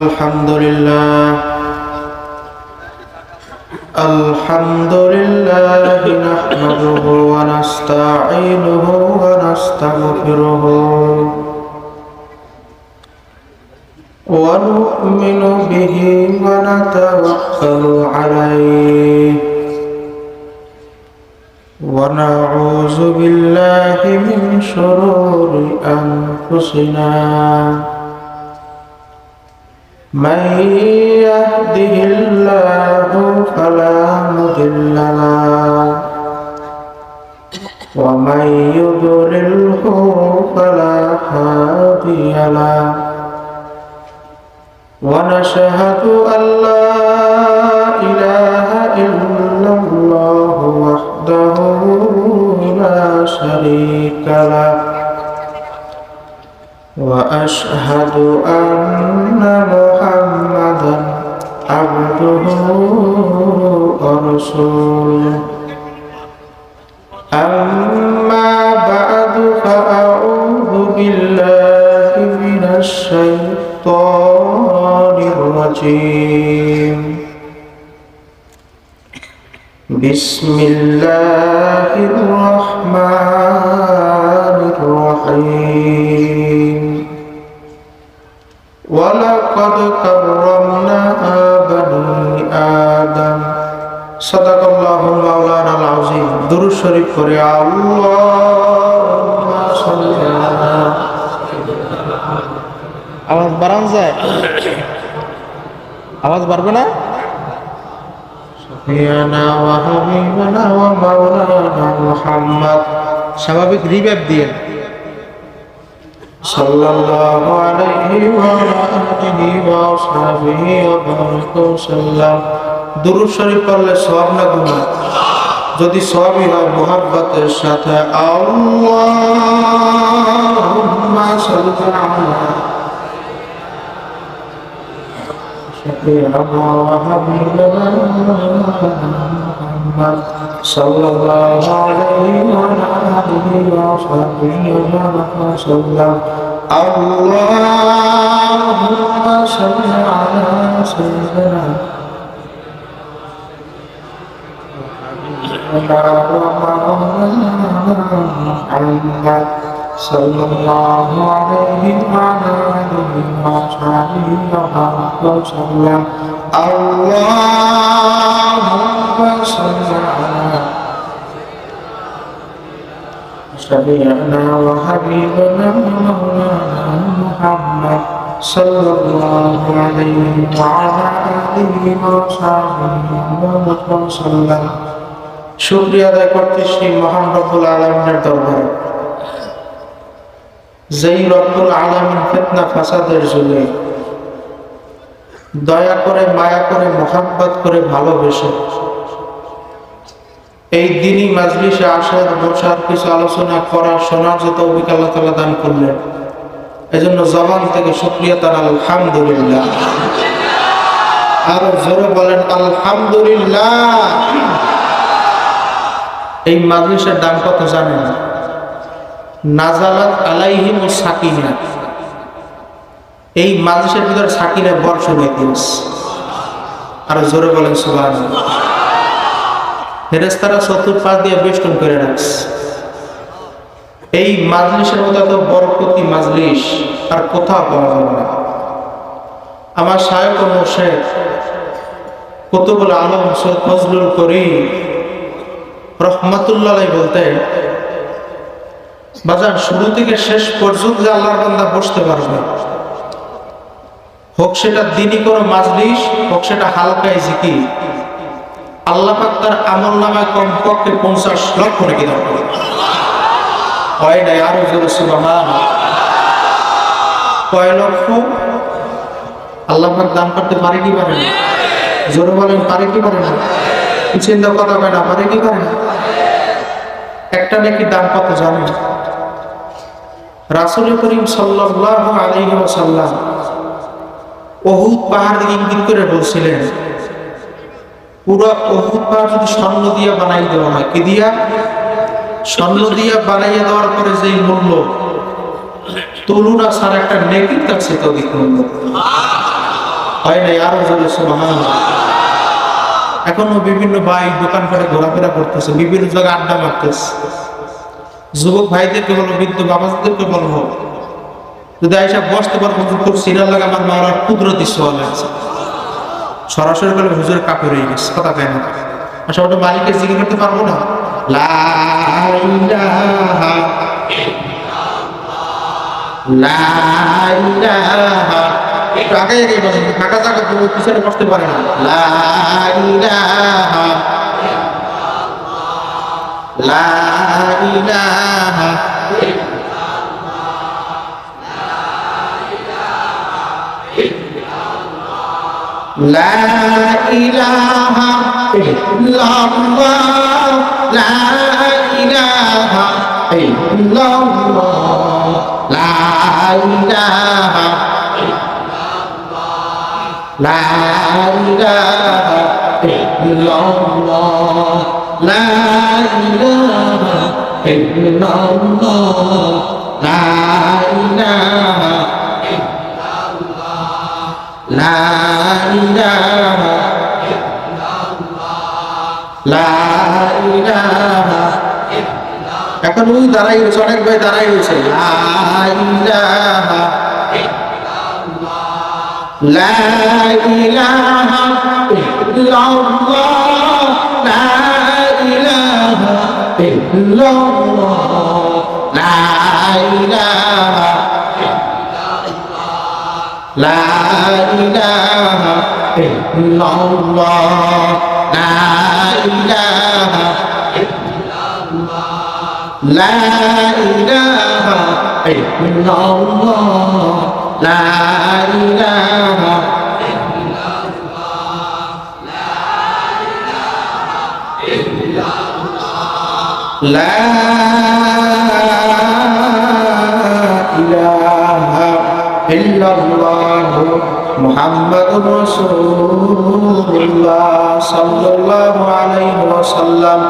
الحمد لله نحمده ونستعينه ونستغفره ونؤمن به ونتوكل عليه ونعوذ بالله من شرور أنفسنا من يهده الله فلا مضل له ومن يضلله فلا هادي له ونشهد أن لا إله إلا الله وحده لا شريك له وأشهد أن محمدا عبده ورسوله أما بعد فأعوذ بالله من الشيطان الرجيم بسم الله الرحمن الرحيم ولقد كرمنا بني آدم صدق الله مولانا العظيم درود شريف পড়ে আল্লাহুম্মা সাল্লি আলা আওয়াজ বাড়ান যায় আওয়াজ বাড়বে না শফিয়ানা ওয়া হাবিবানা ওয়া মাওলানা মুহাম্মদ স্বাভাবিক রিভাইভ দিয়ে সাল্লাল্লাহু আলাইহি ওয়া আলিহি ওয়া সাহবিহি ওয়া বারাকা সাল্লাম দুরূদ শরীফ পড়লে সওয়াব না গুনাহ যদি সওয়াবই হয় মুহাব্বতের সাথে আল্লাহুম্মা সাল্লি আলা শফিয়ানা ওয়া হাবিবানা মুহাম্মদ সাল্লাল্লাহু আলাইহি ওয়া আলিহি ওয়া সাহবিহি ওয়া বারাকা সাল্লাম আল্লাহুম্মা সাল্লি আলা সাইয়্যিদিনা মুহাম্মদ সাল্লাল্লাহু আলাইহি ওয়া আলিহি ওয়া সাহবিহি ওয়া বারাকা সাল্লাম আল্লাহুম্মা সাল্লি আলা شفيعنا وحبيبنا مولانا محمد صلى الله عليه وعلى آله وصحبه وسلم শুকরিয়া আদায় করতেছি মহান রব্বুল আলামিনের দরবারে যেই রব্বুল আলামিন ফিতনা ফাসাদের যুগে দয়া করে মায়া করে মোহাব্বত করে ভালোবেসে এই দিনই মাজলিসে আসার বসার কিছু আলোচনা করার শোনার যে তৌফিক আল্লাহ তাআলা দান করলেন এজন্য জবান থেকে শুকরিয়া তার আলহামদুলিল্লাহ আরো জোরে বলেন আলহামদুলিল্লাহ এই মাজলিসের দাম কত জানেন নাজালাত আলাইহিমুস সাকিনা এই মাজলিসের ভিতর সাকিনা বর্ষণ হইতেছে আরো জোরে বলেন সুবহানাল্লাহ ফেরেশতারা চতুর্পাশ দিয়ে বেষ্টন করে রাখছে এই মাজলিসের মতো এত বরকতি মাজলিস আর কোথাও পাওয়া যাবে না আমার শায়খ ও মুর্শিদ কুতুবুল আলম সৈয়দ ফজলুল করিম রাহমাতুল্লাহ আলাইহি বলতেন বাজার শুরু থেকে শেষ পর্যন্ত যে আল্লাহর বান্দা বসতে পারবে হোক সেটা দিনই কোনো মাজলিস হোক সেটা হালকায় জিকির আল্লাহ পাক তার আমলনামায় কমপক্ষে 50 লক্ষ রেখে দাও হয় না আরো জোরে সুবহানাল্লাহ কয় লক্ষ আল্লাহ পাক দান করতে পারে কি পারে না জোরে বলেন পারে কি পারে না চিন্তা কথা কয় না পারে কি পারে না একটা নাকি দাম কত জানেন রাসূল করিম সাল্লাল্লাহু আলাইহি ওয়াসাল্লাম উহুদ পাহাড় দিকে ইঙ্গিত করে বলছিলেন পুরো উহুদ পাহাড় যদি স্বর্ণ দিয়ে বানাই দেওয়া হয় কি দিয়া স্বর্ণ দিয়া বানাইয়া দেওয়ার পরে যে মূল্য তুলনা ছাড়া একটা নেকির কাছে তো অধিক মূল্য হয় নাই? আরো জোরে সুবহানাল্লাহ। এখনো বিভিন্ন ভাই দোকানপাটে ঘোরাফেরা করতেছে, বিভিন্ন জায়গায় আড্ডা মারতেছে। যুবক ভাইদেরকে বলবো, বৃদ্ধ বাবাদেরকে বলবো, যদি আইসা বসতে পারবো, খুব সিরিয়াল লাগে, আমার মাওলার কুদরতি সোয়াল আছে। সরাসরি বলে হুজুর কাপড় হয়ে গেছে, কথা কেন? আচ্ছা, ওটা মালিকের জিজ্ঞেস করতে পারবো না? লা ইলাহা লা ইলাহা, একটু আগে আগে বলেন, ফাঁকা জায়গা পিছনে বসতে পারে না। লা ইলাহা লা ইলাহা লা ইলাহা ইল্লাল্লাহ লা ইলাহা ইল্লাল্লাহ লা ইলাহা লা ইলাহা ইল্লাল্লাহ লা ইলাহা ইল্লাল্লাহ লা ইলাহা লা ইলাহা লা ইলাহা। এখন ওই দাঁড়াই রয়েছে, অনেক ভাই দাঁড়াই রয়েছে। লা ইলাহা লা ইলাহা ইল্লাল্লাহ লা ইলাহা ইল্লাল্লাহ লা ইলাহা লা ইলাহা ইল্লাল্লাহ লা ইলাহা লা ইলাহা ইল্লাল্লাহ লা ইলাহা লা ইলাহা ইল্লাল্লাহ মুহাম্মাদুর রাসূলুল্লাহ সাল্লাল্লাহু আলাইহি ওয়াসাল্লাম।